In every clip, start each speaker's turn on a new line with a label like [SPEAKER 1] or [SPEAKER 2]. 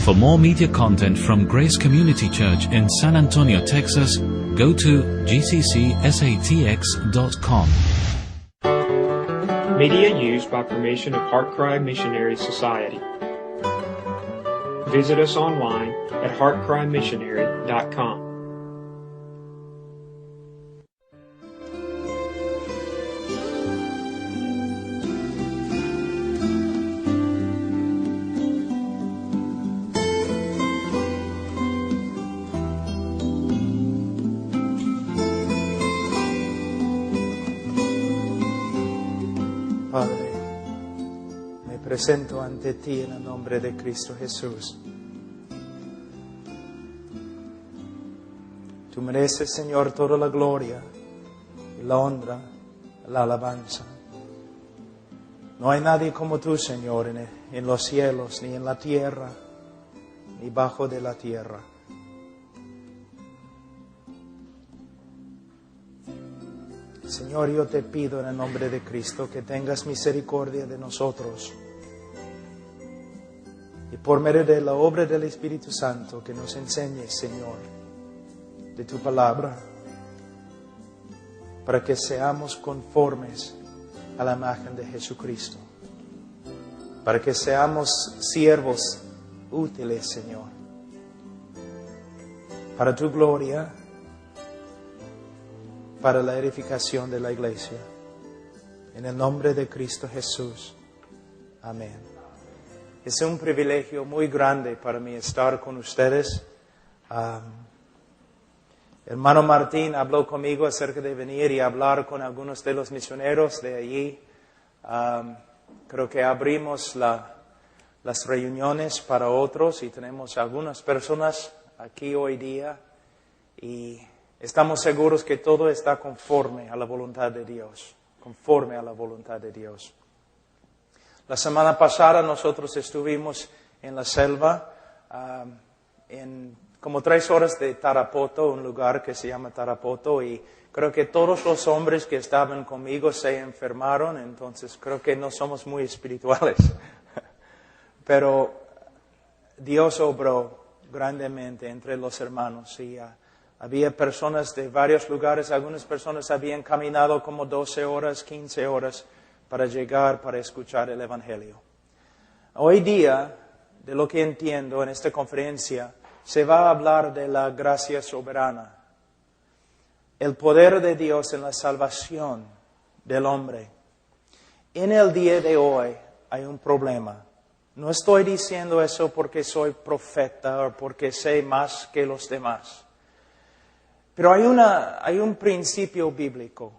[SPEAKER 1] For more media content from Grace Community Church in San Antonio, Texas, go to gccsatx.com.
[SPEAKER 2] Media used by permission of HeartCry Missionary Society. Visit us online at heartcrymissionary.com.
[SPEAKER 3] Padre, me presento ante ti en el nombre de Cristo Jesús. Tú mereces, Señor, toda la gloria y la honra, la alabanza. No hay nadie como tú, Señor, en los cielos, ni en la tierra, ni bajo de la tierra. Señor, yo te pido en el nombre de Cristo que tengas misericordia de nosotros y por medio de la obra del Espíritu Santo que nos enseñes, Señor, de tu palabra, para que seamos conformes a la imagen de Jesucristo, para que seamos siervos útiles, Señor, para tu gloria, para la edificación de la iglesia. En el nombre de Cristo Jesús. Amén. Es un privilegio muy grande para mí estar con ustedes. Hermano Martín habló conmigo acerca de venir y hablar con algunos de los misioneros de allí. Creo que abrimos las reuniones para otros y tenemos algunas personas aquí hoy día y estamos seguros que todo está conforme a la voluntad de Dios, conforme a la voluntad de Dios. La semana pasada nosotros estuvimos en la selva, en como 3 horas de Tarapoto, un lugar que se llama Tarapoto, y creo que todos los hombres que estaban conmigo se enfermaron, entonces creo que no somos muy espirituales. Pero Dios obró grandemente entre los hermanos y había personas de varios lugares, algunas personas habían caminado como 12 horas, 15 horas para llegar, para escuchar el Evangelio. Hoy día, de lo que entiendo en esta conferencia, se va a hablar de la gracia soberana, el poder de Dios en la salvación del hombre. En el día de hoy hay un problema. No estoy diciendo eso porque soy profeta o porque sé más que los demás. Pero hay un principio bíblico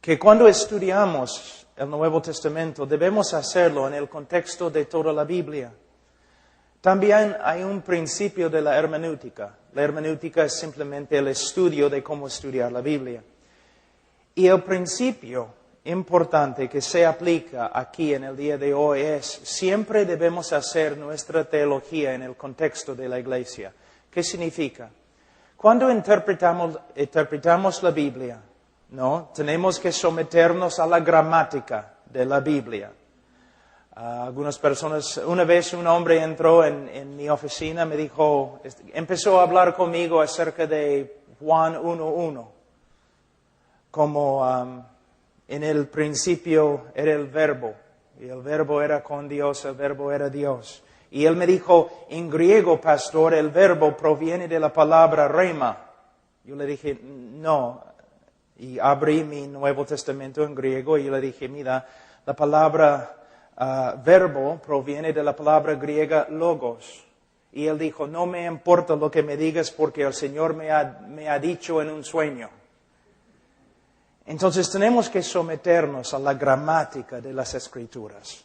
[SPEAKER 3] que cuando estudiamos el Nuevo Testamento debemos hacerlo en el contexto de toda la Biblia. También hay un principio de la hermenéutica. La hermenéutica es simplemente el estudio de cómo estudiar la Biblia. Y el principio importante que se aplica aquí en el día de hoy es: siempre debemos hacer nuestra teología en el contexto de la iglesia. ¿Qué significa? Cuando interpretamos la Biblia, ¿no? Tenemos que someternos a la gramática de la Biblia. Algunas personas, una vez un hombre entró en mi oficina, me dijo, empezó a hablar conmigo acerca de Juan 1:1. Como en el principio era el verbo, y el verbo era con Dios, el verbo era Dios. Y él me dijo, en griego, pastor, el verbo proviene de la palabra rema. Yo le dije, no. Y abrí mi Nuevo Testamento en griego y yo le dije, mira, la palabra verbo proviene de la palabra griega logos. Y él dijo, no me importa lo que me digas porque el Señor me ha dicho en un sueño. Entonces tenemos que someternos a la gramática de las Escrituras.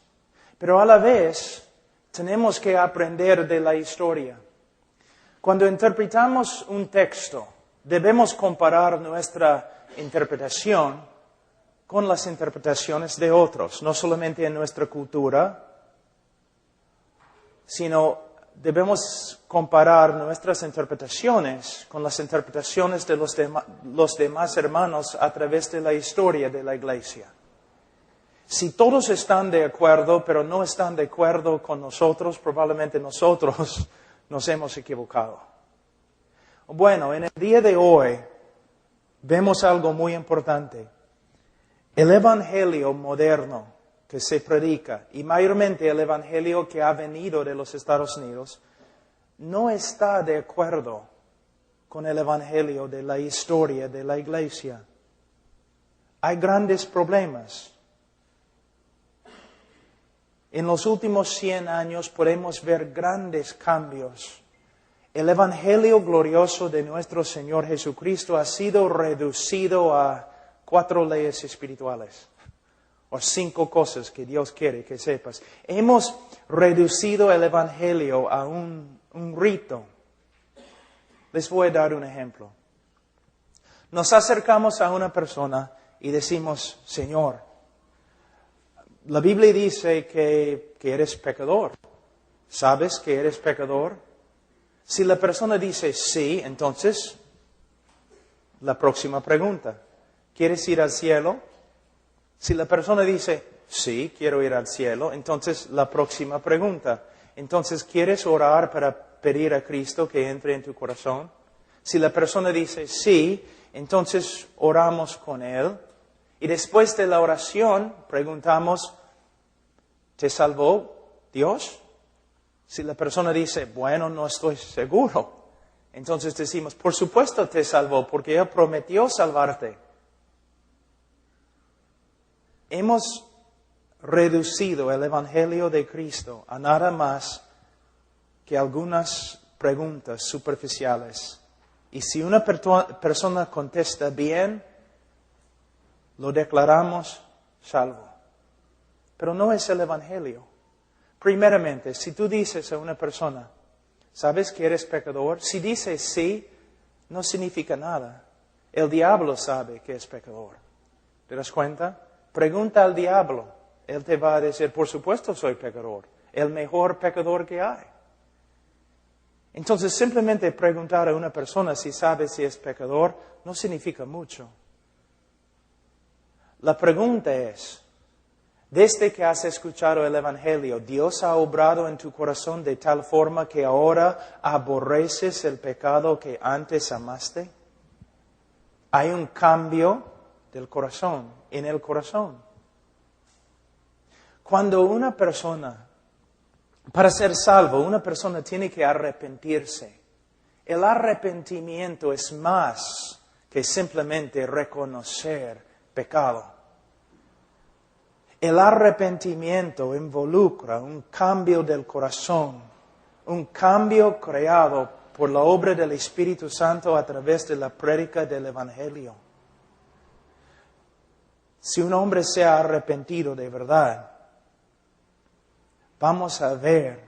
[SPEAKER 3] Pero a la vez tenemos que aprender de la historia. Cuando interpretamos un texto, debemos comparar nuestra interpretación con las interpretaciones de otros, no solamente en nuestra cultura, sino debemos comparar nuestras interpretaciones con las interpretaciones de los demás hermanos a través de la historia de la iglesia. Si todos están de acuerdo, pero no están de acuerdo con nosotros, probablemente nosotros nos hemos equivocado. Bueno, en el día de hoy vemos algo muy importante. El evangelio moderno que se predica, y mayormente el evangelio que ha venido de los Estados Unidos, no está de acuerdo con el evangelio de la historia de la iglesia. Hay grandes problemas. En los últimos 100 años podemos ver grandes cambios. El evangelio glorioso de nuestro Señor Jesucristo ha sido reducido a 4 leyes espirituales, o 5 cosas que Dios quiere que sepas. Hemos reducido el evangelio a un rito. Les voy a dar un ejemplo. Nos acercamos a una persona y decimos, Señor, la Biblia dice que eres pecador. ¿Sabes que eres pecador? Si la persona dice sí, entonces, la próxima pregunta, ¿quieres ir al cielo? Si la persona dice sí, quiero ir al cielo, entonces la próxima pregunta, entonces, ¿quieres orar para pedir a Cristo que entre en tu corazón? Si la persona dice sí, entonces oramos con Él. Y después de la oración, preguntamos, ¿te salvó Dios? Si la persona dice, bueno, no estoy seguro, entonces decimos, por supuesto te salvó, porque Él prometió salvarte. Hemos reducido el Evangelio de Cristo a nada más que algunas preguntas superficiales. Y si una persona contesta bien, lo declaramos salvo. Pero no es el Evangelio. Primeramente, si tú dices a una persona, ¿sabes que eres pecador? Si dices sí, no significa nada. El diablo sabe que es pecador. ¿Te das cuenta? Pregunta al diablo. Él te va a decir, por supuesto soy pecador. El mejor pecador que hay. Entonces, simplemente preguntar a una persona si sabe si es pecador no significa mucho. La pregunta es, desde que has escuchado el Evangelio, ¿Dios ha obrado en tu corazón de tal forma que ahora aborreces el pecado que antes amaste? Hay un cambio del corazón, en el corazón. Cuando una persona, para ser salvo, una persona tiene que arrepentirse. El arrepentimiento es más que simplemente reconocer pecado. El arrepentimiento involucra un cambio del corazón, un cambio creado por la obra del Espíritu Santo a través de la prédica del Evangelio. Si un hombre se ha arrepentido de verdad, vamos a ver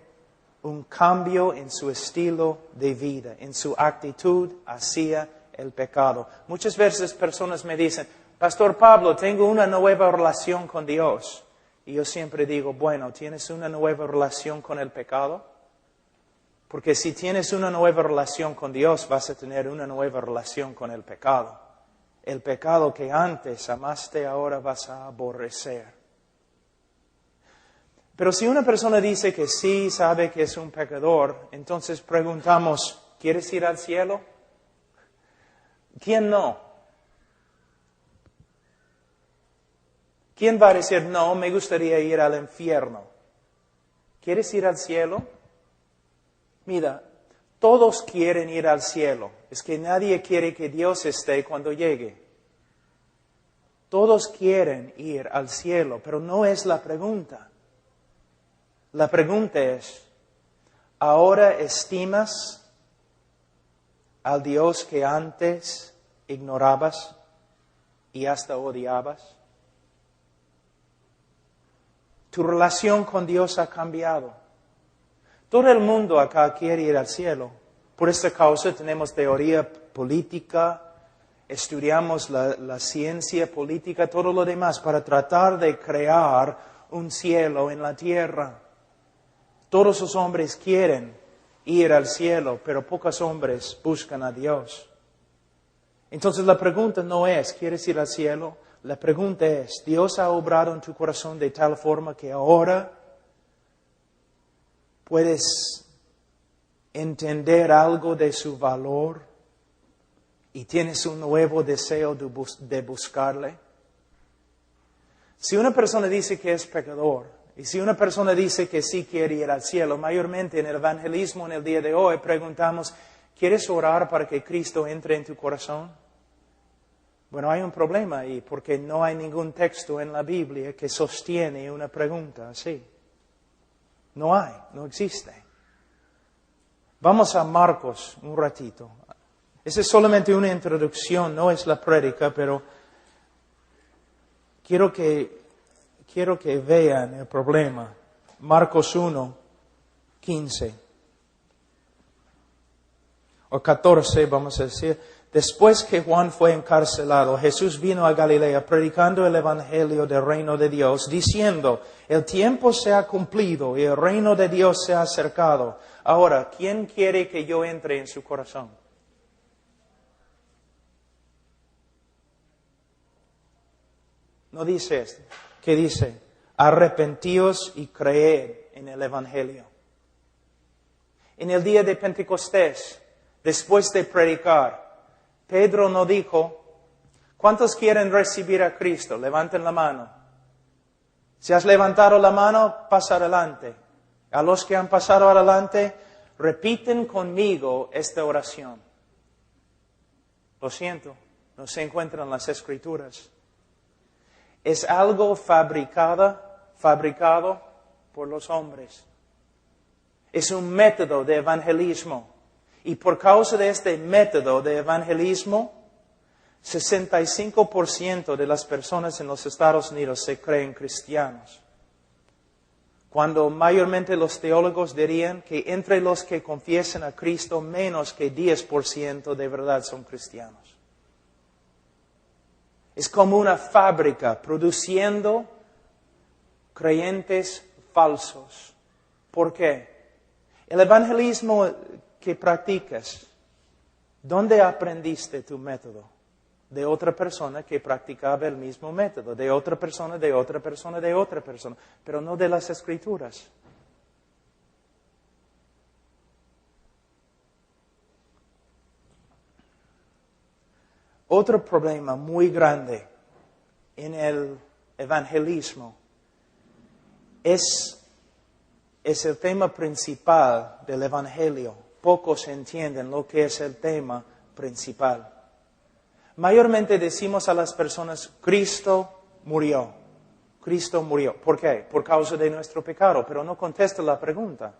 [SPEAKER 3] un cambio en su estilo de vida, en su actitud hacia el pecado. Muchas veces personas me dicen, Pastor Pablo, tengo una nueva relación con Dios. Y yo siempre digo, bueno, ¿tienes una nueva relación con el pecado? Porque si tienes una nueva relación con Dios, vas a tener una nueva relación con el pecado. El pecado que antes amaste, ahora vas a aborrecer. Pero si una persona dice que sí, sabe que es un pecador, entonces preguntamos, ¿quieres ir al cielo? ¿Quién no? ¿Quién va a decir, no, me gustaría ir al infierno? ¿Quieres ir al cielo? Mira, todos quieren ir al cielo. Es que nadie quiere que Dios esté cuando llegue. Todos quieren ir al cielo, pero no es la pregunta. La pregunta es, ¿ahora estimas al Dios que antes ignorabas y hasta odiabas? Tu relación con Dios ha cambiado. Todo el mundo acá quiere ir al cielo. Por esta causa tenemos teoría política, estudiamos la ciencia política, todo lo demás, para tratar de crear un cielo en la tierra. Todos los hombres quieren ir al cielo, pero pocos hombres buscan a Dios. Entonces la pregunta no es, ¿quieres ir al cielo? La pregunta es, ¿Dios ha obrado en tu corazón de tal forma que ahora puedes entender algo de su valor y tienes un nuevo deseo de buscarle? Si una persona dice que es pecador y si una persona dice que sí quiere ir al cielo, mayormente en el evangelismo en el día de hoy preguntamos, ¿quieres orar para que Cristo entre en tu corazón? Bueno, hay un problema ahí porque no hay ningún texto en la Biblia que sostiene una pregunta así. No hay, no existe. Vamos a Marcos un ratito. Esa es solamente una introducción, no es la prédica, pero quiero que vean el problema. Marcos 1, 15 o 14, vamos a decir. Después que Juan fue encarcelado, Jesús vino a Galilea predicando el evangelio del reino de Dios, diciendo, el tiempo se ha cumplido y el reino de Dios se ha acercado. Ahora, ¿quién quiere que yo entre en su corazón? No dice esto. ¿Qué dice? Arrepentíos y creed en el evangelio. En el día de Pentecostés, después de predicar, Pedro no dijo, ¿cuántos quieren recibir a Cristo? Levanten la mano. Si has levantado la mano, pasa adelante. A los que han pasado adelante, repiten conmigo esta oración. Lo siento, no se encuentran las Escrituras. Es algo fabricado por los hombres. Es un método de evangelismo. Y por causa de este método de evangelismo, 65% de las personas en los Estados Unidos se creen cristianos. Cuando mayormente los teólogos dirían que entre los que confiesan a Cristo, menos que 10% de verdad son cristianos. Es como una fábrica produciendo creyentes falsos. ¿Por qué? El evangelismo que practicas, ¿dónde aprendiste tu método? De otra persona que practicaba el mismo método, de otra persona, de otra persona, de otra persona, pero no de las Escrituras. Otro problema muy grande en el evangelismo es el tema principal del evangelio. Pocos entienden lo que es el tema principal. Mayormente decimos a las personas, Cristo murió. Cristo murió. ¿Por qué? Por causa de nuestro pecado. Pero no contesta la pregunta.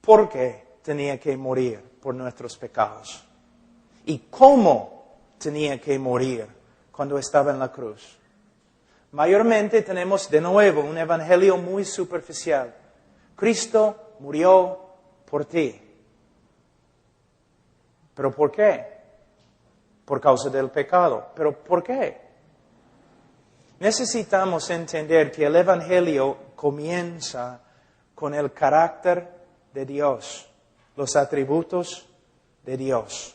[SPEAKER 3] ¿Por qué tenía que morir por nuestros pecados? ¿Y cómo tenía que morir cuando estaba en la cruz? Mayormente tenemos de nuevo un evangelio muy superficial. Cristo murió por ti. ¿Pero por qué? Por causa del pecado. ¿Pero por qué? Necesitamos entender que el evangelio comienza con el carácter de Dios, los atributos de Dios.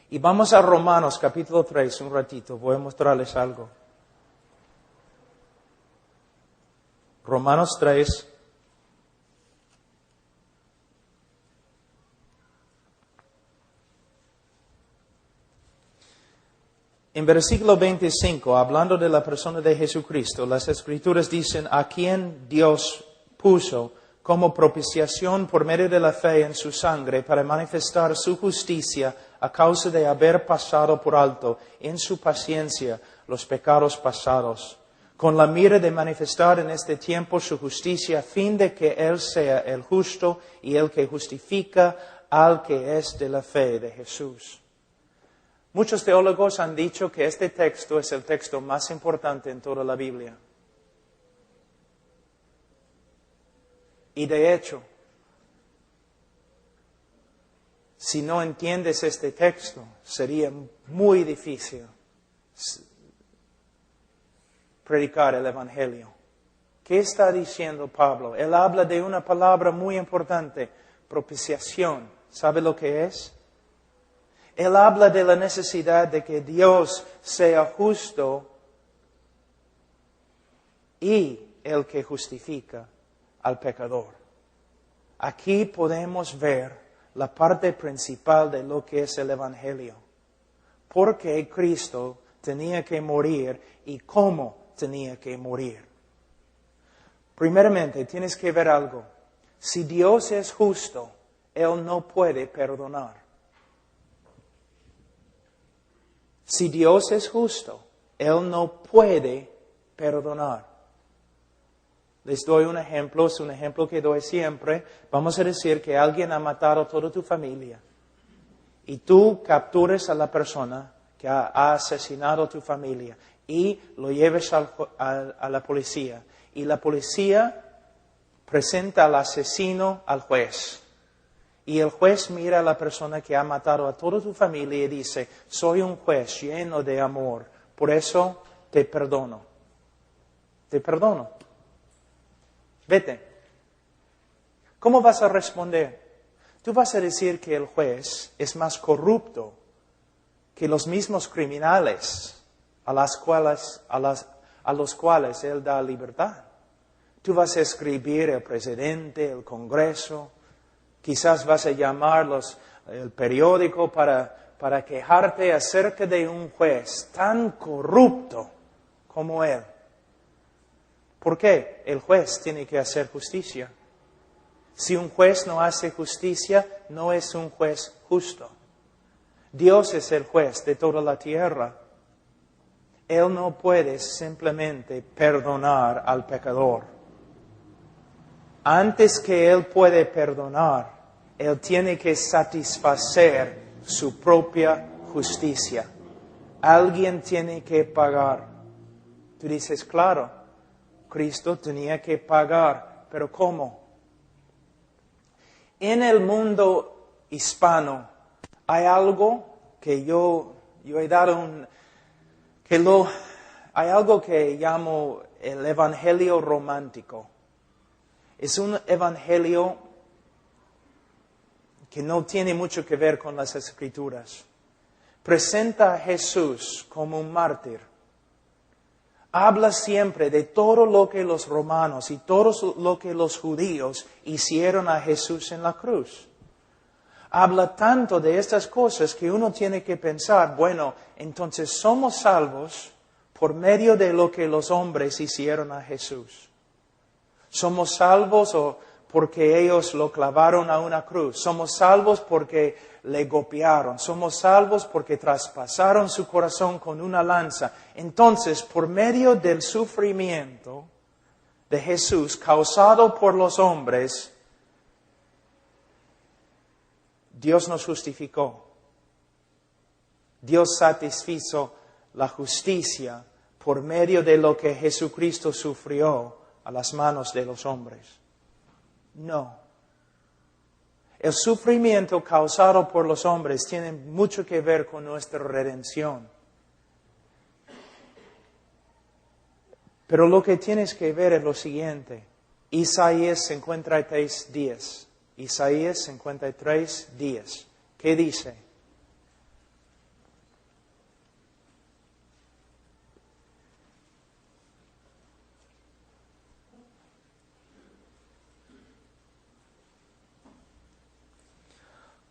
[SPEAKER 3] Y vamos a Romanos capítulo 3 un ratito, voy a mostrarles algo. Romanos 3. En versículo 25, hablando de la persona de Jesucristo, las Escrituras dicen, a quien Dios puso como propiciación por medio de la fe en su sangre para manifestar su justicia a causa de haber pasado por alto en su paciencia los pecados pasados, con la mira de manifestar en este tiempo su justicia a fin de que Él sea el justo y el que justifica al que es de la fe de Jesús. Muchos teólogos han dicho que este texto es el texto más importante en toda la Biblia. Y de hecho, si no entiendes este texto, sería muy difícil predicar el Evangelio. ¿Qué está diciendo Pablo? Él habla de una palabra muy importante, propiciación. ¿Sabe lo que es? Él habla de la necesidad de que Dios sea justo y el que justifica al pecador. Aquí podemos ver la parte principal de lo que es el Evangelio. ¿Por qué Cristo tenía que morir y cómo tenía que morir? Primeramente, tienes que ver algo. Si Dios es justo, Él no puede perdonar. Si Dios es justo, Él no puede perdonar. Les doy un ejemplo, es un ejemplo que doy siempre. Vamos a decir que alguien ha matado a toda tu familia y tú capturas a la persona que ha asesinado a tu familia y lo lleves a la policía. Y la policía presenta al asesino al juez. Y el juez mira a la persona que ha matado a toda tu familia y dice, soy un juez lleno de amor, por eso te perdono. Te perdono. Vete. ¿Cómo vas a responder? Tú vas a decir que el juez es más corrupto que los mismos criminales a los cuales él da libertad. Tú vas a escribir el presidente, el Congreso, quizás vas a llamar el periódico para quejarte acerca de un juez tan corrupto como él. ¿Por qué? El juez tiene que hacer justicia. Si un juez no hace justicia, no es un juez justo. Dios es el juez de toda la tierra. Él no puede simplemente perdonar al pecador. Antes que Él puede perdonar, Él tiene que satisfacer su propia justicia. Alguien tiene que pagar. Tú dices, claro, Cristo tenía que pagar, pero ¿cómo? En el mundo hispano hay algo que yo he dado hay algo que llamo el evangelio romántico. Es un evangelio que no tiene mucho que ver con las Escrituras. Presenta a Jesús como un mártir. Habla siempre de todo lo que los romanos y todo lo que los judíos hicieron a Jesús en la cruz. Habla tanto de estas cosas que uno tiene que pensar, bueno, entonces somos salvos por medio de lo que los hombres hicieron a Jesús. Somos salvos porque ellos lo clavaron a una cruz. Somos salvos porque le golpearon. Somos salvos porque traspasaron su corazón con una lanza. Entonces, por medio del sufrimiento de Jesús causado por los hombres, Dios nos justificó. Dios satisfizo la justicia por medio de lo que Jesucristo sufrió a las manos de los hombres. No. El sufrimiento causado por los hombres tiene mucho que ver con nuestra redención. Pero lo que tienes que ver es lo siguiente. Isaías 53:10. Isaías 53:10. ¿Qué dice?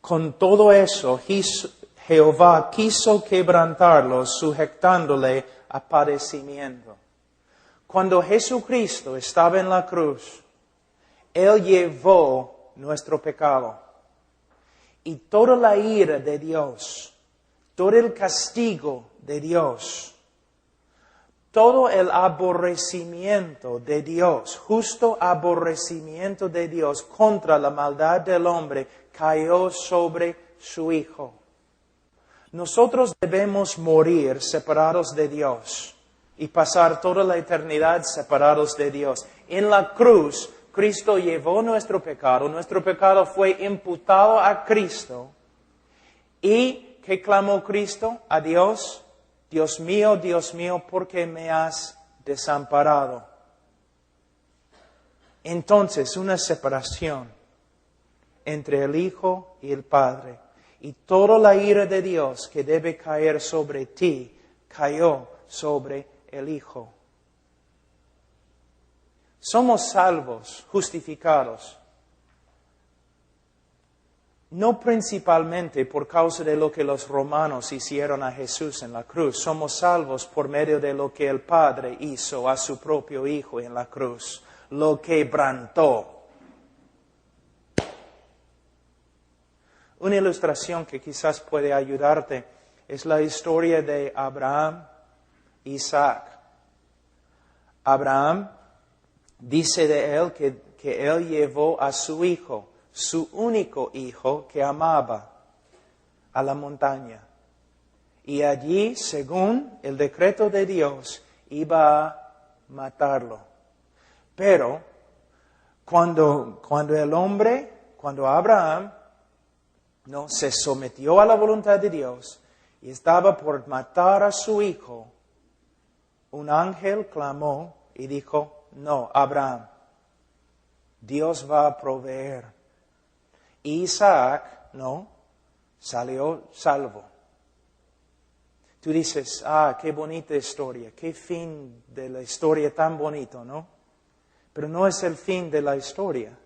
[SPEAKER 3] Con todo eso, Jehová quiso quebrantarlos, sujetándole a padecimiento. Cuando Jesucristo estaba en la cruz, Él llevó nuestro pecado. Y toda la ira de Dios, todo el castigo de Dios, todo el aborrecimiento de Dios, justo aborrecimiento de Dios contra la maldad del hombre, cayó sobre su Hijo. Nosotros debemos morir separados de Dios y pasar toda la eternidad separados de Dios. En la cruz, Cristo llevó nuestro pecado fue imputado a Cristo. ¿Y qué clamó Cristo a Dios? Dios mío, ¿por qué me has desamparado? Entonces, una separación entre el Hijo y el Padre. y toda la ira de Dios que debe caer sobre ti, cayó sobre el Hijo. Somos salvos, justificados, no principalmente por causa de lo que los romanos hicieron a Jesús en la cruz. Somos salvos por medio de lo que el Padre hizo a su propio Hijo en la cruz. Lo quebrantó. Una ilustración que quizás puede ayudarte es la historia de Abraham e Isaac. Abraham dice de él que él llevó a su hijo, su único hijo que amaba, a la montaña. Y allí, según el decreto de Dios, iba a matarlo. Pero cuando Abraham no se sometió a la voluntad de Dios y estaba por matar a su hijo, un ángel clamó y dijo: no, Abraham, Dios va a proveer. Isaac, no, salió salvo. Tú dices, qué bonita historia, qué fin de la historia tan bonito, ¿no? Pero no es el fin de la historia.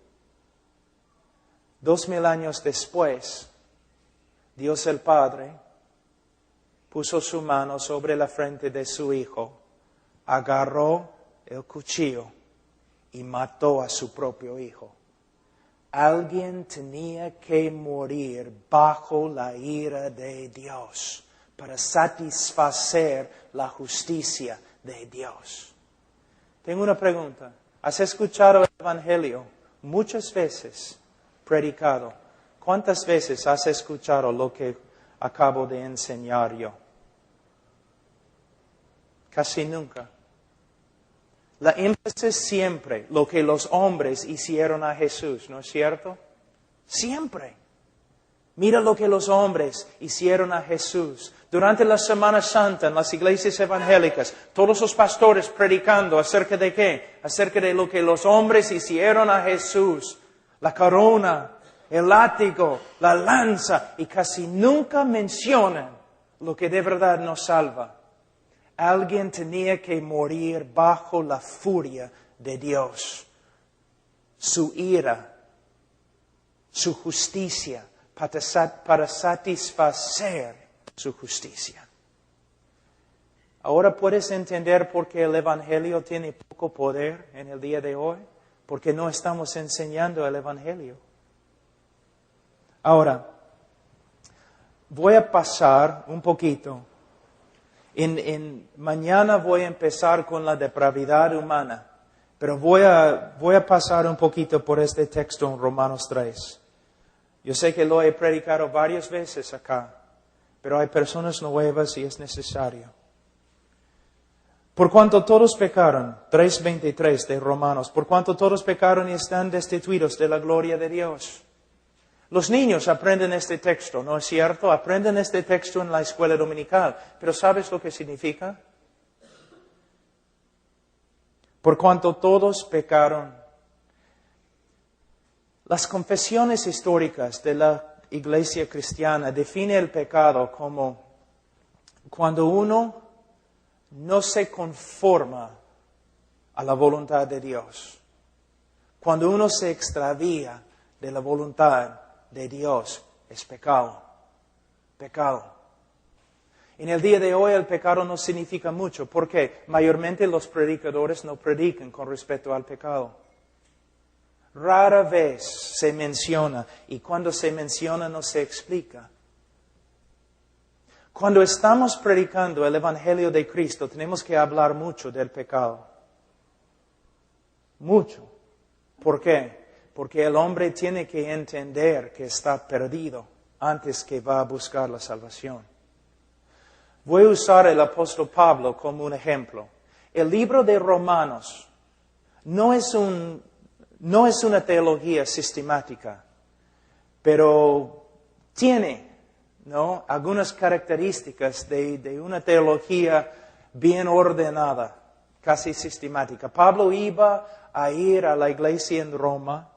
[SPEAKER 3] 2000 años después, Dios el Padre puso su mano sobre la frente de su hijo, agarró el cuchillo y mató a su propio hijo. Alguien tenía que morir bajo la ira de Dios para satisfacer la justicia de Dios. Tengo una pregunta. ¿Has escuchado el Evangelio muchas veces predicado? ¿Cuántas veces has escuchado lo que acabo de enseñar yo? Casi nunca. La énfasis siempre, lo que los hombres hicieron a Jesús, ¿no es cierto? Siempre. Mira lo que los hombres hicieron a Jesús. Durante la Semana Santa, en las iglesias evangélicas, todos los pastores predicando acerca de ¿qué? Acerca de lo que los hombres hicieron a Jesús. La corona, el látigo, la lanza, y casi nunca mencionan lo que de verdad nos salva. Alguien tenía que morir bajo la furia de Dios. Su ira, su justicia, para satisfacer su justicia. Ahora puedes entender por qué el Evangelio tiene poco poder en el día de hoy. Porque no estamos enseñando el Evangelio. Ahora, voy a pasar un poquito. Mañana voy a empezar con la depravidad humana, pero voy a pasar un poquito por este texto en Romanos 3. Yo sé que lo he predicado varias veces acá, pero hay personas nuevas y es necesario. Por cuanto todos pecaron, 3:23 de Romanos, por cuanto todos pecaron y están destituidos de la gloria de Dios. Los niños aprenden este texto, ¿no es cierto? Aprenden este texto en la escuela dominical. Pero ¿sabes lo que significa? Por cuanto todos pecaron. Las confesiones históricas de la Iglesia cristiana definen el pecado como cuando uno no se conforma a la voluntad de Dios. Cuando uno se extravía de la voluntad de Dios, es pecado. Pecado. En el día de hoy el pecado no significa mucho, porque mayormente los predicadores no predican con respecto al pecado. Rara vez se menciona, y cuando se menciona no se explica. Cuando estamos predicando el Evangelio de Cristo, tenemos que hablar mucho del pecado. Mucho. ¿Por qué? Porque el hombre tiene que entender que está perdido antes que va a buscar la salvación. Voy a usar el apóstol Pablo como un ejemplo. El libro de Romanos no es una teología sistemática, pero tiene, ¿no?, algunas características de una teología bien ordenada, casi sistemática. Pablo iba a ir a la iglesia en Roma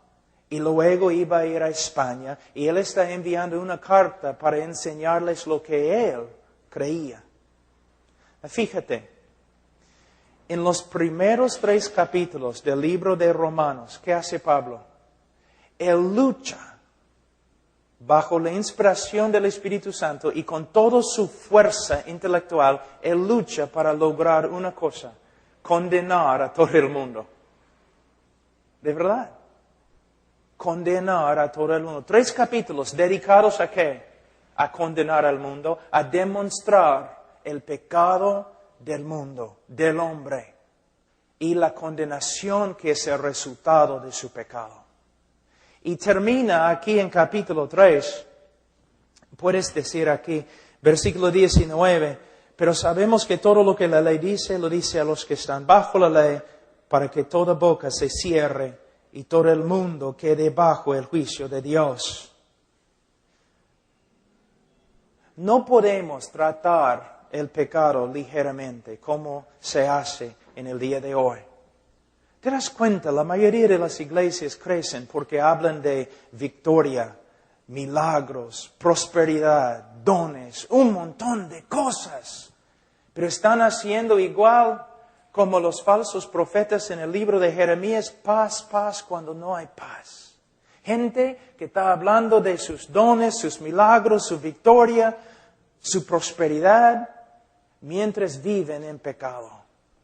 [SPEAKER 3] y luego iba a ir a España, y él está enviando una carta para enseñarles lo que él creía. Fíjate, en los primeros 3 capítulos del libro de Romanos, ¿qué hace Pablo? Él lucha bajo la inspiración del Espíritu Santo y con toda su fuerza intelectual, él lucha para lograr una cosa: condenar a todo el mundo. ¿De verdad? Condenar a todo el mundo. 3 capítulos dedicados ¿a qué? A condenar al mundo, a demostrar el pecado del mundo, del hombre, y la condenación que es el resultado de su pecado. Y termina aquí en capítulo 3, puedes decir aquí, versículo 19, pero sabemos que todo lo que la ley dice, lo dice a los que están bajo la ley, para que toda boca se cierre y todo el mundo quede bajo el juicio de Dios. No podemos tratar el pecado ligeramente como se hace en el día de hoy. ¿Te das cuenta? La mayoría de las iglesias crecen porque hablan de victoria, milagros, prosperidad, dones, un montón de cosas. Pero están haciendo igual como los falsos profetas en el libro de Jeremías: paz, paz, cuando no hay paz. Gente que está hablando de sus dones, sus milagros, su victoria, su prosperidad, mientras viven en pecado.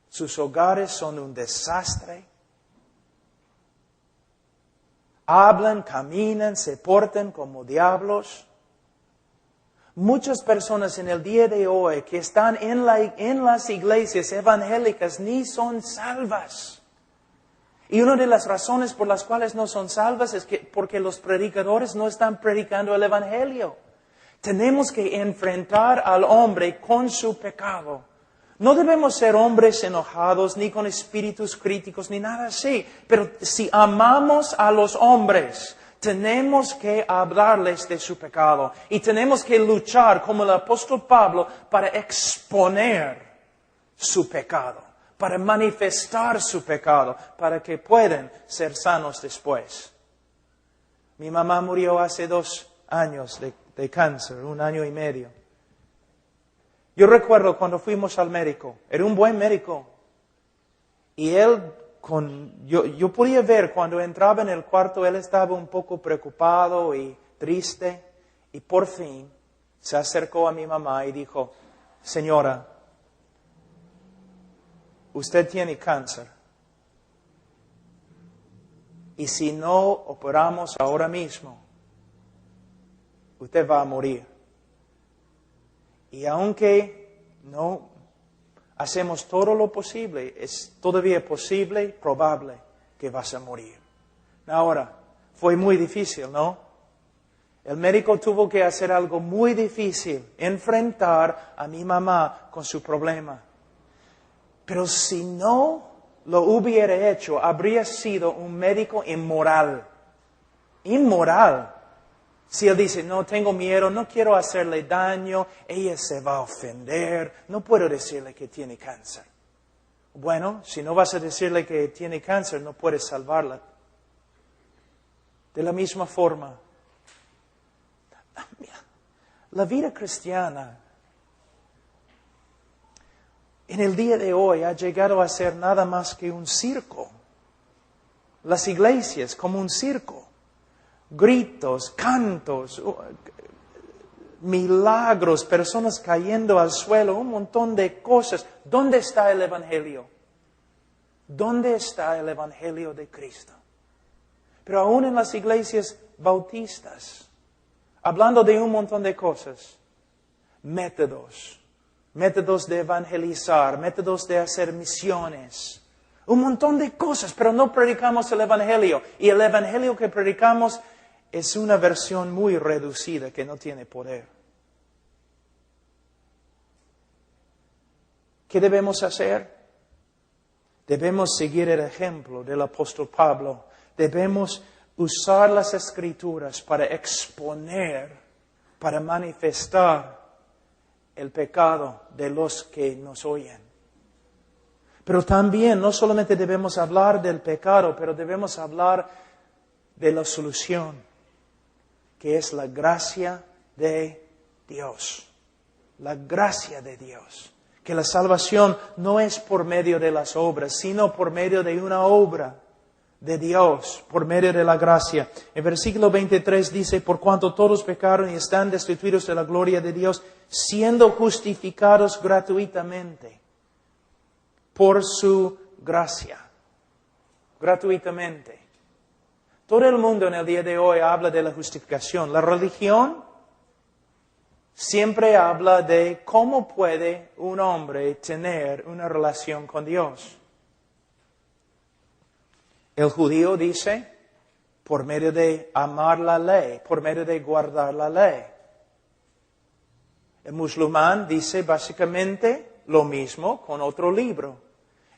[SPEAKER 3] Sus hogares son un desastre. Hablan, caminan, se portan como diablos. Muchas personas en el día de hoy que están en las iglesias evangélicas ni son salvas. Y una de las razones por las cuales no son salvas es porque los predicadores no están predicando el evangelio. Tenemos que enfrentar al hombre con su pecado. No debemos ser hombres enojados, ni con espíritus críticos, ni nada así. Pero si amamos a los hombres, tenemos que hablarles de su pecado. Y tenemos que luchar, como el apóstol Pablo, para exponer su pecado, para manifestar su pecado, para que puedan ser sanos después. Mi mamá murió hace 2 años de cáncer, 1 año y medio. Yo recuerdo cuando fuimos al médico, era un buen médico, y él, yo podía ver cuando entraba en el cuarto, él estaba un poco preocupado y triste, y por fin se acercó a mi mamá y dijo: señora, usted tiene cáncer, y si no operamos ahora mismo, usted va a morir. Y aunque no hacemos todo lo posible, es todavía posible, probable, que vas a morir. Ahora, fue muy difícil, ¿no? El médico tuvo que hacer algo muy difícil, enfrentar a mi mamá con su problema. Pero si no lo hubiera hecho, habría sido un médico inmoral. Inmoral. Si él dice: no, tengo miedo, no quiero hacerle daño, ella se va a ofender, no puedo decirle que tiene cáncer. Bueno, si no vas a decirle que tiene cáncer, no puedes salvarla. De la misma forma, la vida cristiana en el día de hoy ha llegado a ser nada más que un circo. Las iglesias como un circo. Gritos, cantos, milagros, personas cayendo al suelo, un montón de cosas. ¿Dónde está el evangelio? ¿Dónde está el evangelio de Cristo? Pero aún en las iglesias bautistas, hablando de un montón de cosas, métodos de evangelizar, métodos de hacer misiones, un montón de cosas, pero no predicamos el evangelio. Y el evangelio que predicamos es una versión muy reducida que no tiene poder. ¿Qué debemos hacer? Debemos seguir el ejemplo del apóstol Pablo. Debemos usar las Escrituras para exponer, para manifestar el pecado de los que nos oyen. Pero también no solamente debemos hablar del pecado, pero debemos hablar de la solución, que es la gracia de Dios. La gracia de Dios. Que la salvación no es por medio de las obras, sino por medio de una obra de Dios, por medio de la gracia. En versículo 23 dice, por cuanto todos pecaron y están destituidos de la gloria de Dios, siendo justificados gratuitamente por su gracia. Gratuitamente. Todo el mundo en el día de hoy habla de la justificación. La religión siempre habla de cómo puede un hombre tener una relación con Dios. El judío dice, por medio de amar la ley, por medio de guardar la ley. El musulmán dice básicamente lo mismo con otro libro.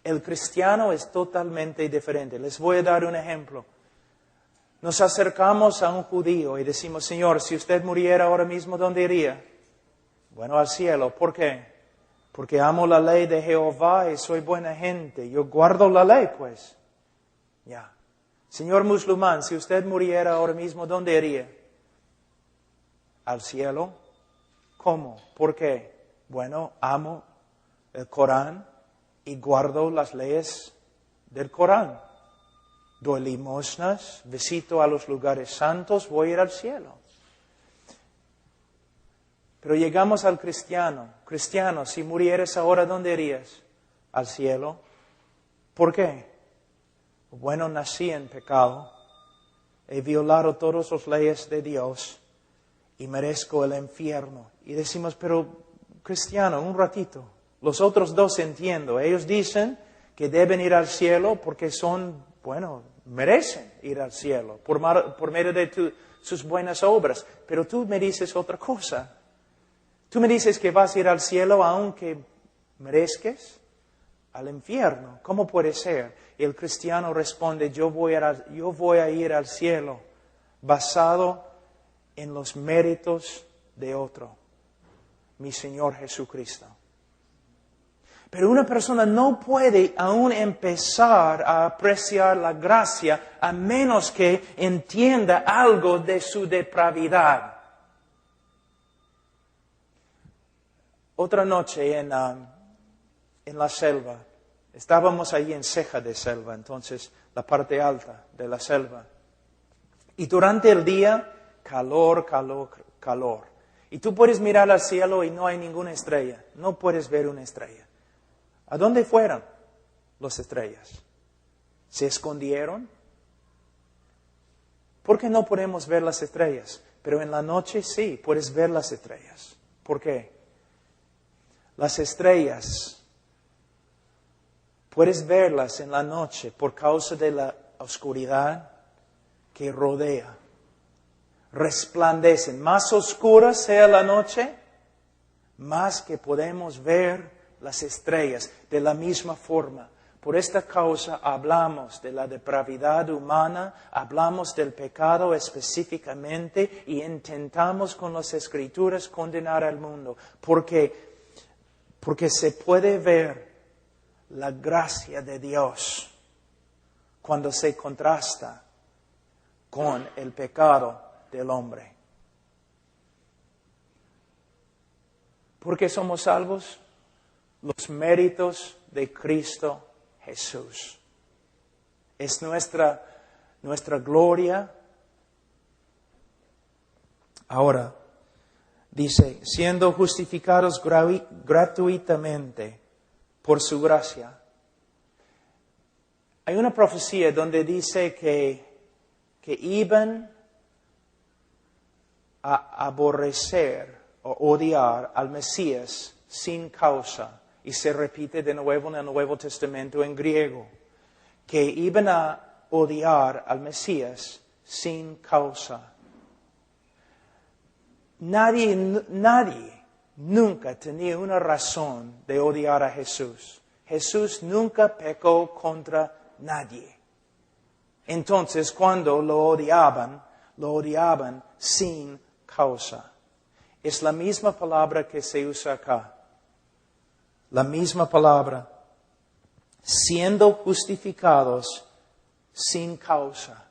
[SPEAKER 3] El cristiano es totalmente diferente. Les voy a dar un ejemplo. Nos acercamos a un judío y decimos, Señor, si usted muriera ahora mismo, ¿dónde iría? Bueno, al cielo. ¿Por qué? Porque amo la ley de Jehová y soy buena gente. Yo guardo la ley, pues. Ya. Señor musulmán, si usted muriera ahora mismo, ¿dónde iría? Al cielo. ¿Cómo? ¿Por qué? Bueno, amo el Corán y guardo las leyes del Corán. Doy limosnas, visito a los lugares santos, voy a ir al cielo. Pero llegamos al cristiano. Cristiano, si murieras ahora, ¿dónde irías? Al cielo. ¿Por qué? Bueno, nací en pecado, he violado todas las leyes de Dios y merezco el infierno. Y decimos, pero cristiano, un ratito, los otros dos entiendo, ellos dicen que deben ir al cielo porque son, bueno, merecen ir al cielo por medio de sus buenas obras, pero tú me dices otra cosa. Tú me dices que vas a ir al cielo aunque merezcas al infierno. ¿Cómo puede ser? Y el cristiano responde, yo voy a ir al cielo basado en los méritos de otro, mi Señor Jesucristo. Pero una persona no puede aún empezar a apreciar la gracia a menos que entienda algo de su depravidad. Otra noche en la selva, estábamos allí en ceja de selva, entonces la parte alta de la selva. Y durante el día, calor, calor, calor. Y tú puedes mirar al cielo y no hay ninguna estrella, no puedes ver una estrella. ¿A dónde fueron las estrellas? ¿Se escondieron? ¿Por qué no podemos ver las estrellas? Pero en la noche sí, puedes ver las estrellas. ¿Por qué? Las estrellas, puedes verlas en la noche por causa de la oscuridad que rodea. Resplandecen. Más oscura sea la noche, más que podemos ver las estrellas de la misma forma. Por esta causa hablamos de la depravidad humana, hablamos del pecado específicamente y intentamos con las Escrituras condenar al mundo. Porque se puede ver la gracia de Dios cuando se contrasta con el pecado del hombre. ¿Por qué somos salvos? Los méritos de Cristo Jesús. Es nuestra gloria. Ahora, dice, siendo justificados gratuitamente por su gracia. Hay una profecía donde dice que iban a aborrecer o odiar al Mesías sin causa. Y se repite de nuevo en el Nuevo Testamento en griego. Que iban a odiar al Mesías sin causa. Nadie nunca tenía una razón de odiar a Jesús. Jesús nunca pecó contra nadie. Entonces, cuando lo odiaban sin causa. Es la misma palabra que se usa acá. La misma palabra. Siendo justificados sin causa.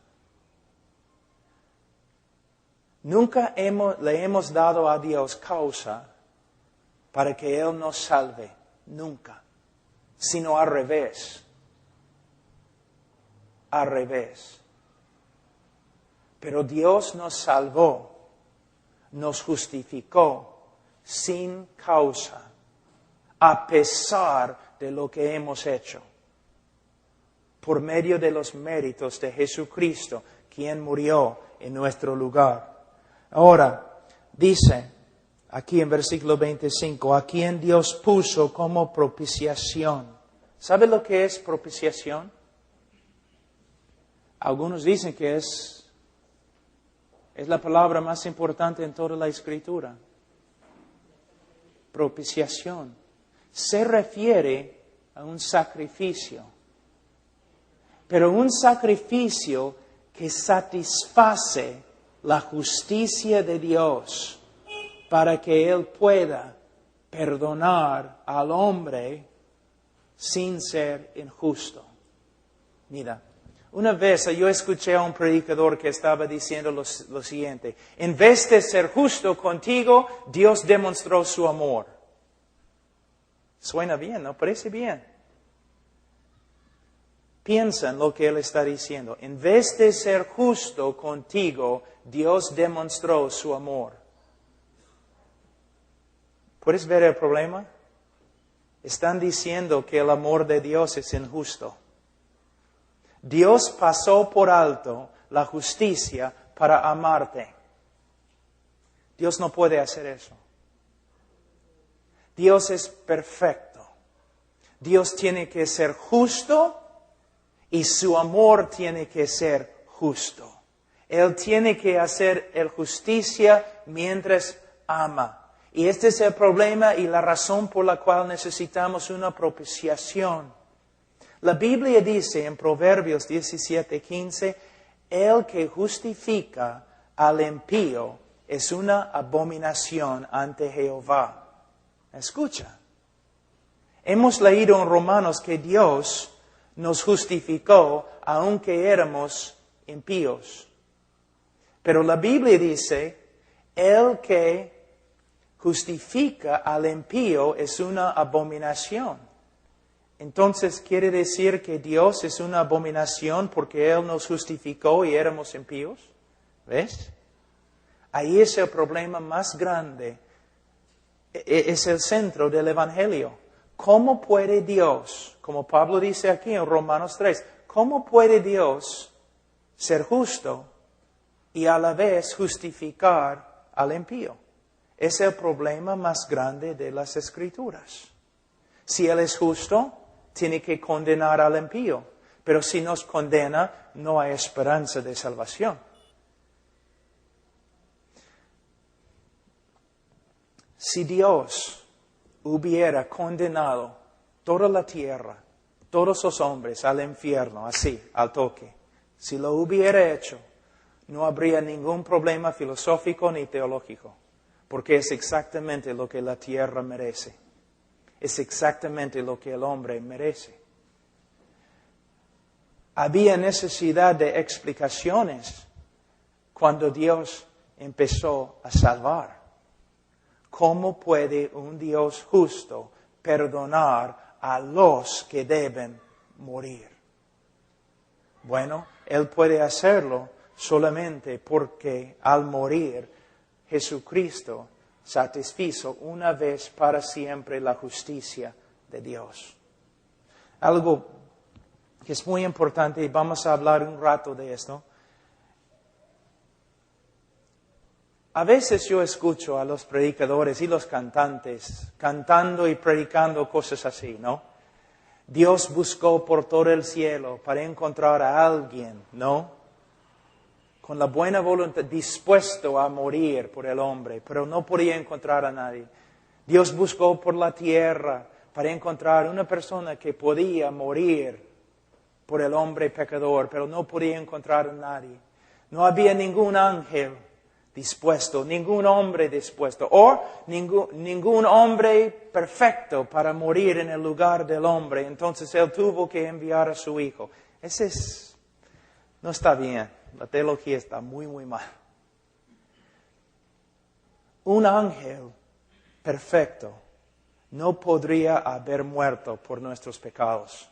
[SPEAKER 3] Nunca le hemos dado a Dios causa para que Él nos salve. Nunca. Sino al revés. Al revés. Pero Dios nos salvó, nos justificó sin causa, a pesar de lo que hemos hecho, por medio de los méritos de Jesucristo, quien murió en nuestro lugar. Ahora, dice aquí en versículo 25, a quien Dios puso como propiciación. ¿Sabe lo que es propiciación? Algunos dicen que es la palabra más importante en toda la Escritura. Propiciación. Se refiere a un sacrificio. Pero un sacrificio que satisface la justicia de Dios para que Él pueda perdonar al hombre sin ser injusto. Mira. Una vez yo escuché a un predicador que estaba diciendo lo siguiente: en vez de ser justo contigo, Dios demostró su amor. Suena bien, ¿no? Parece bien. Piensa en lo que él está diciendo. En vez de ser justo contigo, Dios demostró su amor. ¿Puedes ver el problema? Están diciendo que el amor de Dios es injusto. Dios pasó por alto la justicia para amarte. Dios no puede hacer eso. Dios es perfecto. Dios tiene que ser justo y su amor tiene que ser justo. Él tiene que hacer el justicia mientras ama. Y este es el problema y la razón por la cual necesitamos una propiciación. La Biblia dice en Proverbios 17:15, el que justifica al impío es una abominación ante Jehová. Escucha. Hemos leído en Romanos que Dios nos justificó aunque éramos impíos. Pero la Biblia dice, el que justifica al impío es una abominación. Entonces, ¿quiere decir que Dios es una abominación porque Él nos justificó y éramos impíos? ¿Ves? Ahí es el problema más grande. Es el centro del Evangelio. ¿Cómo puede Dios, como Pablo dice aquí en Romanos 3, cómo puede Dios ser justo y a la vez justificar al impío? Es el problema más grande de las Escrituras. Si Él es justo, tiene que condenar al impío. Pero si nos condena, no hay esperanza de salvación. Si Dios hubiera condenado toda la tierra, todos los hombres al infierno, así, al toque, si lo hubiera hecho, no habría ningún problema filosófico ni teológico, porque es exactamente lo que la tierra merece. Es exactamente lo que el hombre merece. Había necesidad de explicaciones cuando Dios empezó a salvar. ¿Cómo puede un Dios justo perdonar a los que deben morir? Bueno, Él puede hacerlo solamente porque al morir Jesucristo satisfizo una vez para siempre la justicia de Dios. Algo que es muy importante y vamos a hablar un rato de esto. A veces yo escucho a los predicadores y los cantantes cantando y predicando cosas así, ¿no? Dios buscó por todo el cielo para encontrar a alguien, ¿no? Con la buena voluntad, dispuesto a morir por el hombre, pero no podía encontrar a nadie. Dios buscó por la tierra para encontrar una persona que podía morir por el hombre pecador, pero no podía encontrar a nadie. No había ningún ángel dispuesto, ningún hombre dispuesto, o ningún hombre perfecto para morir en el lugar del hombre. Entonces Él tuvo que enviar a su Hijo. No está bien. La teología está muy, muy mal. un ángel perfecto no podría haber muerto por nuestros pecados.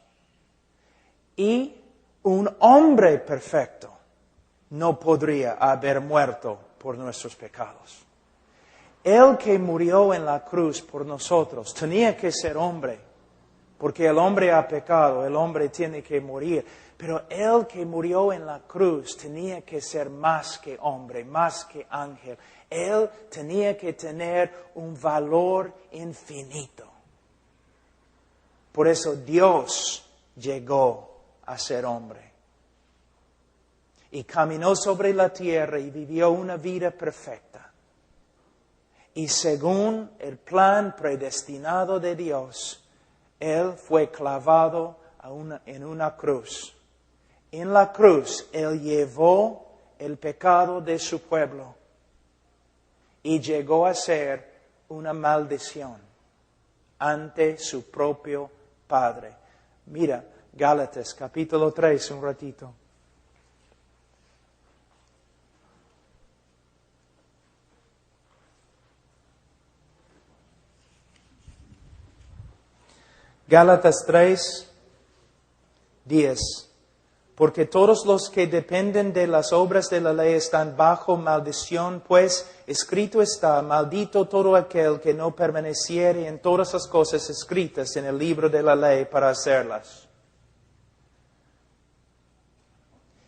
[SPEAKER 3] Y un hombre perfecto no podría haber muerto por nuestros pecados. El que murió en la cruz por nosotros tenía que ser hombre, porque el hombre ha pecado, el hombre tiene que morir. Pero el que murió en la cruz tenía que ser más que hombre, más que ángel. Él tenía que tener un valor infinito. Por eso Dios llegó a ser hombre. Y caminó sobre la tierra y vivió una vida perfecta. Y según el plan predestinado de Dios, Él fue clavado en una cruz. En la cruz, Él llevó el pecado de su pueblo y llegó a ser una maldición ante su propio Padre. Mira, Gálatas capítulo 3, un ratito. Gálatas 3, 10. Porque todos los que dependen de las obras de la ley están bajo maldición, pues escrito está, maldito todo aquel que no permaneciere en todas las cosas escritas en el libro de la ley para hacerlas.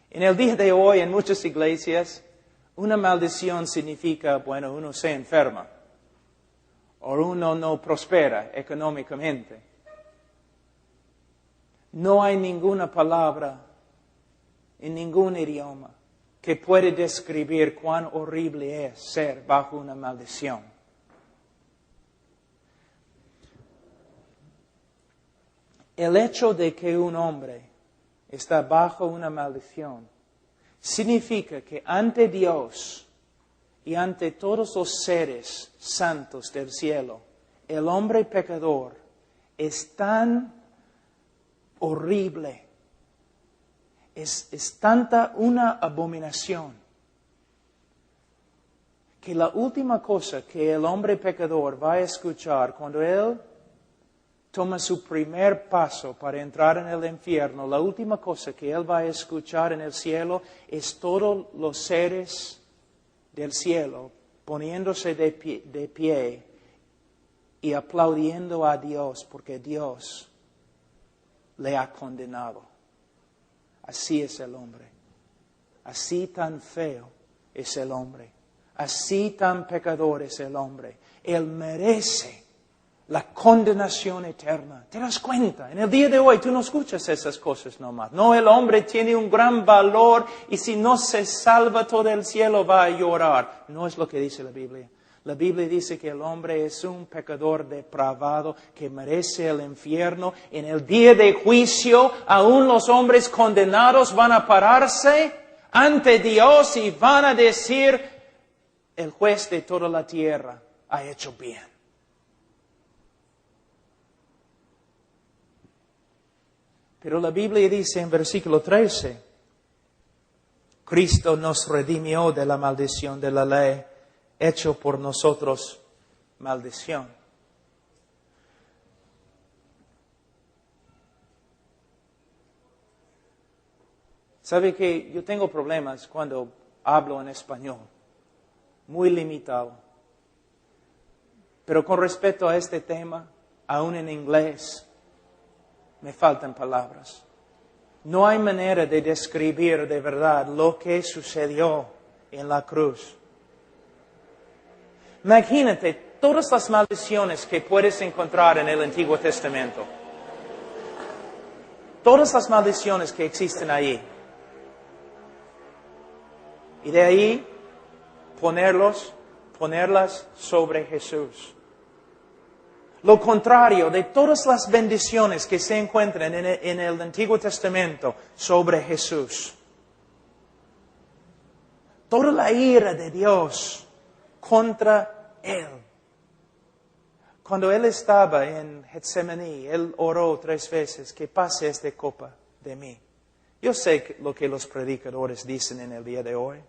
[SPEAKER 3] En el día de hoy, en muchas iglesias, una maldición significa, bueno, uno se enferma, o uno no prospera económicamente. No hay ninguna palabra en ningún idioma que puede describir cuán horrible es ser bajo una maldición. El hecho de que un hombre está bajo una maldición significa que ante Dios y ante todos los seres santos del cielo, el hombre pecador es tan horrible, es tanta una abominación, que la última cosa que el hombre pecador va a escuchar cuando él toma su primer paso para entrar en el infierno, la última cosa que él va a escuchar en el cielo es todos los seres del cielo poniéndose de pie y aplaudiendo a Dios porque Dios le ha condenado. Así es el hombre. Así tan feo es el hombre. Así tan pecador es el hombre. Él merece la condenación eterna. ¿Te das cuenta? En el día de hoy tú no escuchas esas cosas nomás. No, el hombre tiene un gran valor y si no se salva todo el cielo va a llorar. No es lo que dice la Biblia. La Biblia dice que el hombre es un pecador depravado que merece el infierno. En el día de juicio, aún los hombres condenados van a pararse ante Dios y van a decir, el juez de toda la tierra ha hecho bien. Pero la Biblia dice en versículo 13, Cristo nos redimió de la maldición de la ley, hecho por nosotros maldición. ¿Sabe que yo tengo problemas cuando hablo en español? Muy limitado. Pero con respecto a este tema, aún en inglés, me faltan palabras. No hay manera de describir de verdad lo que sucedió en la cruz. Imagínate todas las maldiciones que puedes encontrar en el Antiguo Testamento. Todas las maldiciones que existen ahí. Y de ahí ponerlas sobre Jesús. Lo contrario de todas las bendiciones que se encuentran en el Antiguo Testamento sobre Jesús. Toda la ira de Dios contra Él. Cuando Él estaba en Getsemaní, Él oró 3 veces, que pase esta copa de mí. Yo sé lo que los predicadores dicen en el día de hoy.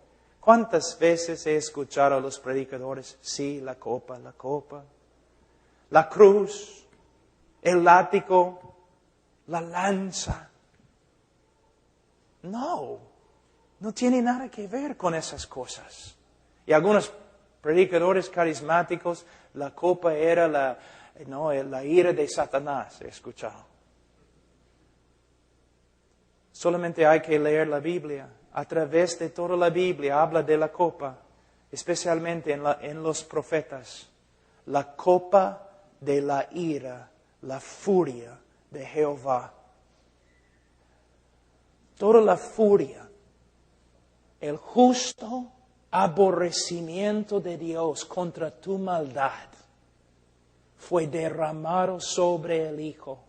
[SPEAKER 3] ¿Cuántas veces he escuchado a los predicadores? Sí, la copa, la cruz, el látigo, la lanza. No tiene nada que ver con esas cosas. Y algunos predicadores carismáticos, la copa era la ira de Satanás, he escuchado. Solamente hay que leer la Biblia. A través de toda la Biblia habla de la copa, especialmente en los profetas. La copa de la ira, la furia de Jehová. Toda la furia, el justo aborrecimiento de Dios contra tu maldad fue derramado sobre el Hijo.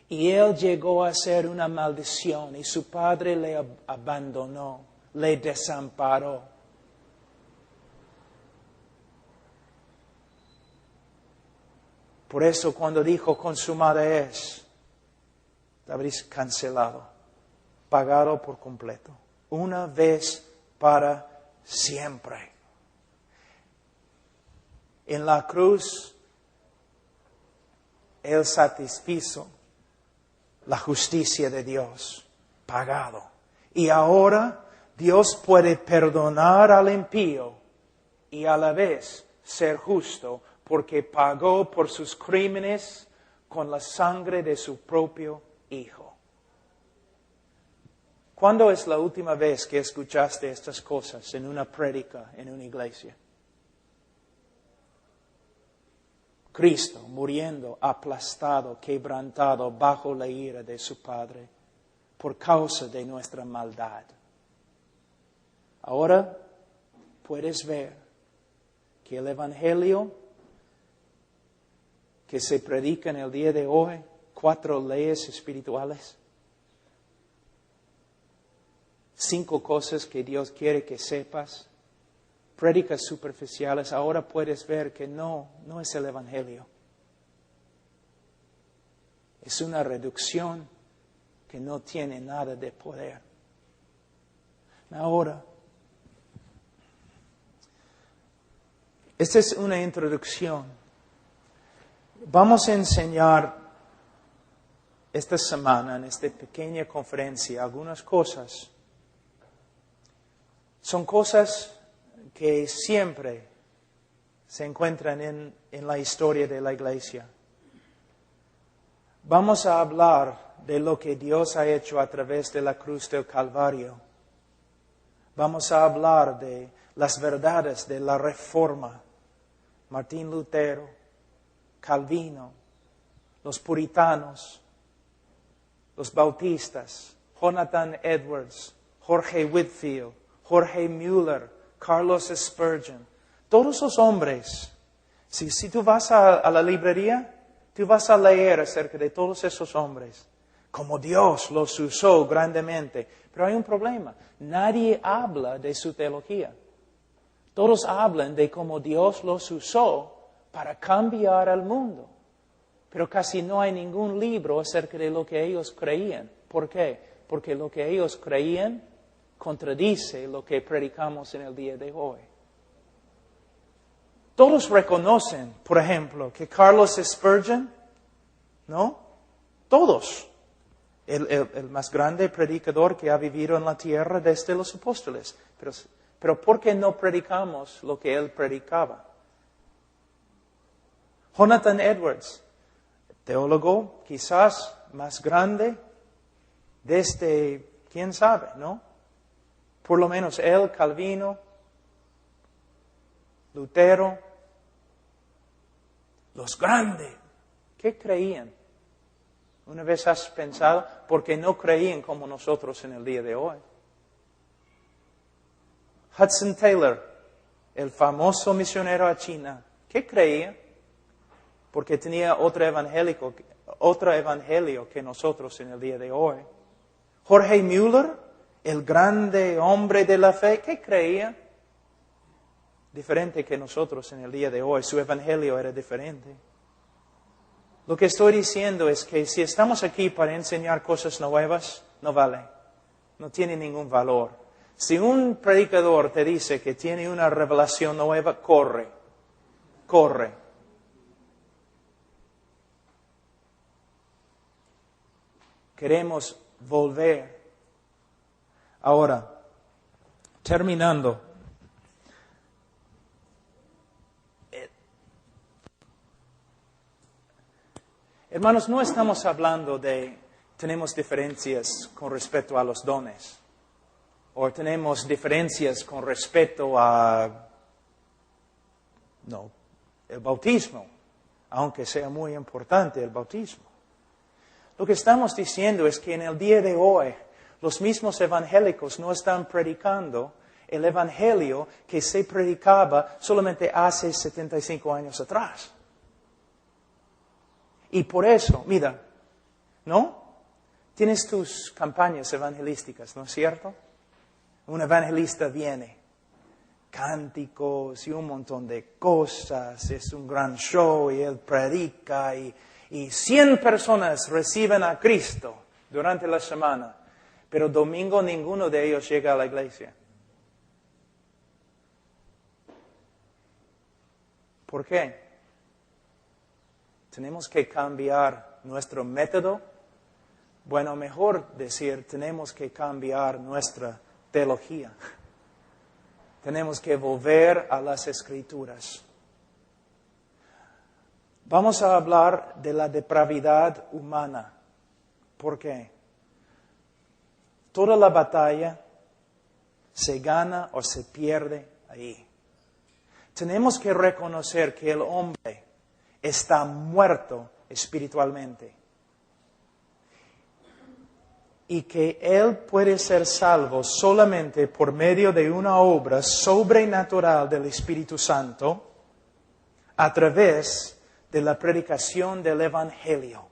[SPEAKER 3] Y Él llegó a ser una maldición y su Padre le abandonó, le desamparó. Por eso cuando dijo consumada es, la habréis cancelado, pagado por completo, una vez para siempre. En la cruz, Él satisfizo la justicia de Dios, pagado. Y ahora Dios puede perdonar al impío y a la vez ser justo porque pagó por sus crímenes con la sangre de su propio Hijo. ¿Cuándo es la última vez que escuchaste estas cosas en una prédica, en una iglesia? Cristo muriendo, aplastado, quebrantado bajo la ira de su Padre por causa de nuestra maldad. Ahora puedes ver que el Evangelio que se predica en el día de hoy, 4 leyes espirituales, 5 cosas que Dios quiere que sepas, prédicas superficiales, ahora puedes ver que no es el Evangelio. Es una reducción que no tiene nada de poder. Ahora, esta es una introducción. Vamos a enseñar esta semana, en esta pequeña conferencia, algunas cosas. Son cosas que siempre se encuentran en la historia de la iglesia. Vamos a hablar de lo que Dios ha hecho a través de la cruz del Calvario. Vamos a hablar de las verdades de la Reforma. Martín Lutero, Calvino, los puritanos, los bautistas, Jonathan Edwards, Jorge Whitfield, Jorge Mueller, Carlos Spurgeon, todos esos hombres. Si tú vas a la librería, tú vas a leer acerca de todos esos hombres, como Dios los usó grandemente. Pero hay un problema, nadie habla de su teología. Todos hablan de cómo Dios los usó para cambiar al mundo. Pero casi no hay ningún libro acerca de lo que ellos creían. ¿Por qué? Porque lo que ellos creían contradice lo que predicamos en el día de hoy. Todos reconocen, por ejemplo, que Carlos Spurgeon, ¿no? Todos. El más grande predicador que ha vivido en la tierra desde los apóstoles. Pero ¿por qué no predicamos lo que él predicaba? Jonathan Edwards, teólogo quizás más grande desde, quién sabe, ¿no? Por lo menos él, Calvino, Lutero, los grandes, ¿qué creían? ¿Una vez has pensado? Porque no creían como nosotros en el día de hoy. Hudson Taylor, el famoso misionero a China, ¿qué creía? Porque tenía otro evangelio que nosotros en el día de hoy. Jorge Mueller, el grande hombre de la fe, ¿qué creía? Diferente que nosotros en el día de hoy. Su evangelio era diferente. Lo que estoy diciendo es que si estamos aquí para enseñar cosas nuevas, no vale. No tiene ningún valor. Si un predicador te dice que tiene una revelación nueva, corre. Queremos volver. Ahora, terminando. Hermanos, no estamos hablando de tenemos diferencias con respecto a los dones, o tenemos diferencias con respecto a el bautismo, aunque sea muy importante el bautismo. Lo que estamos diciendo es que en el día de hoy, los mismos evangélicos no están predicando el evangelio que se predicaba solamente hace 75 años atrás. Y por eso, mira, ¿no? Tienes tus campañas evangelísticas, ¿no es cierto? Un evangelista viene, cánticos y un montón de cosas, es un gran show y él predica y 100 personas reciben a Cristo durante la semana, pero domingo ninguno de ellos llega a la iglesia. ¿Por qué? ¿Tenemos que cambiar nuestro método? Bueno, mejor decir, tenemos que cambiar nuestra teología. Tenemos que volver a las Escrituras. Vamos a hablar de la depravidad humana. ¿Por qué? Toda la batalla se gana o se pierde ahí. Tenemos que reconocer que el hombre está muerto espiritualmente. Y que él puede ser salvo solamente por medio de una obra sobrenatural del Espíritu Santo a través de la predicación del Evangelio.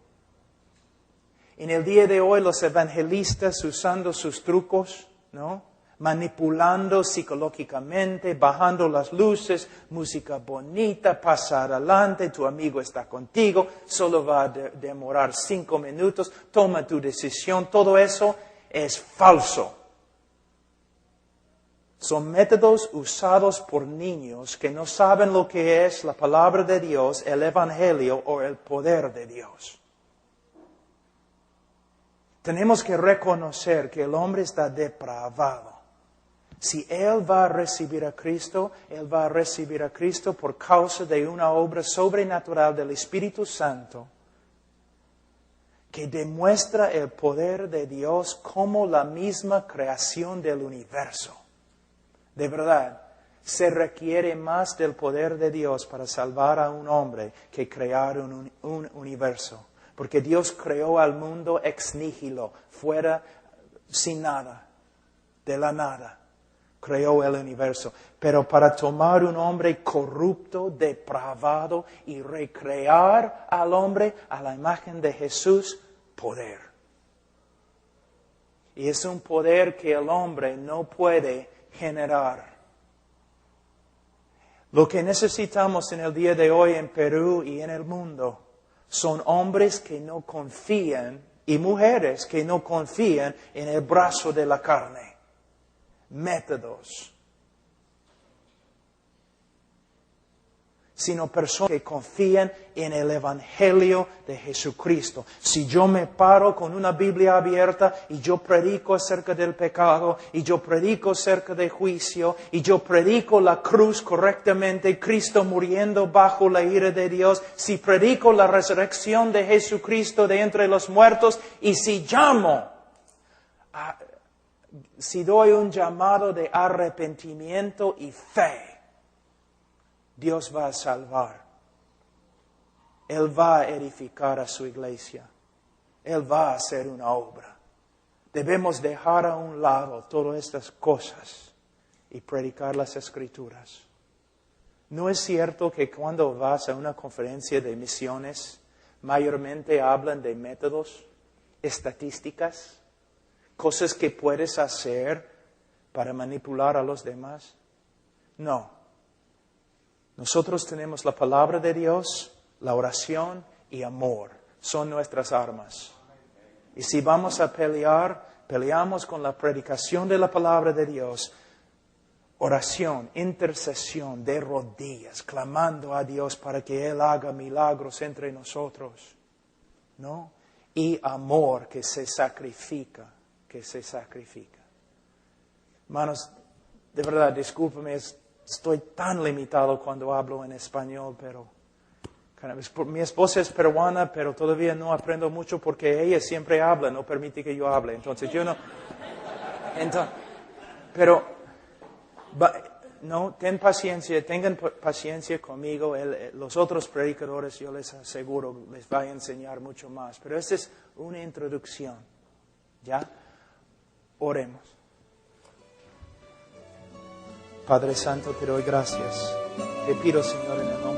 [SPEAKER 3] En el día de hoy los evangelistas usando sus trucos, ¿no? Manipulando psicológicamente, bajando las luces, música bonita, pasa adelante, tu amigo está contigo, solo va a demorar 5 minutos, toma tu decisión, todo eso es falso. Son métodos usados por niños que no saben lo que es la palabra de Dios, el Evangelio o el poder de Dios. Tenemos que reconocer que el hombre está depravado. Si él va a recibir a Cristo, él va a recibir a Cristo por causa de una obra sobrenatural del Espíritu Santo que demuestra el poder de Dios como la misma creación del universo. De verdad, se requiere más del poder de Dios para salvar a un hombre que crear un universo. Porque Dios creó al mundo ex nihilo, fuera, sin nada, de la nada. Creó el universo. Pero para tomar un hombre corrupto, depravado y recrear al hombre a la imagen de Jesús, poder. Y es un poder que el hombre no puede generar. Lo que necesitamos en el día de hoy en Perú y en el mundo son hombres que no confían y mujeres que no confían en el brazo de la carne. Métodos. Sino personas que confían en el Evangelio de Jesucristo. Si yo me paro con una Biblia abierta y yo predico acerca del pecado, y yo predico acerca del juicio, y yo predico la cruz correctamente, Cristo muriendo bajo la ira de Dios, si predico la resurrección de Jesucristo de entre los muertos, y si si doy un llamado de arrepentimiento y fe, Dios va a salvar. Él va a edificar a su iglesia. Él va a hacer una obra. Debemos dejar a un lado todas estas cosas y predicar las Escrituras. ¿No es cierto que cuando vas a una conferencia de misiones, mayormente hablan de métodos, estadísticas, cosas que puedes hacer para manipular a los demás? No. Nosotros tenemos la palabra de Dios, la oración y amor. Son nuestras armas. Y si vamos a pelear, peleamos con la predicación de la palabra de Dios. Oración, intercesión de rodillas, clamando a Dios para que Él haga milagros entre nosotros, ¿no? Y amor que se sacrifica, Hermanos, de verdad, discúlpeme, estoy tan limitado cuando hablo en español, pero mi esposa es peruana, pero todavía no aprendo mucho porque ella siempre habla, no permite que yo hable, entonces yo no... No, tengan paciencia conmigo. Los otros predicadores, yo les aseguro, les va a enseñar mucho más. Pero esta es una introducción. ¿Ya? Oremos. Padre Santo, te doy gracias. Te pido, Señor, en el nombre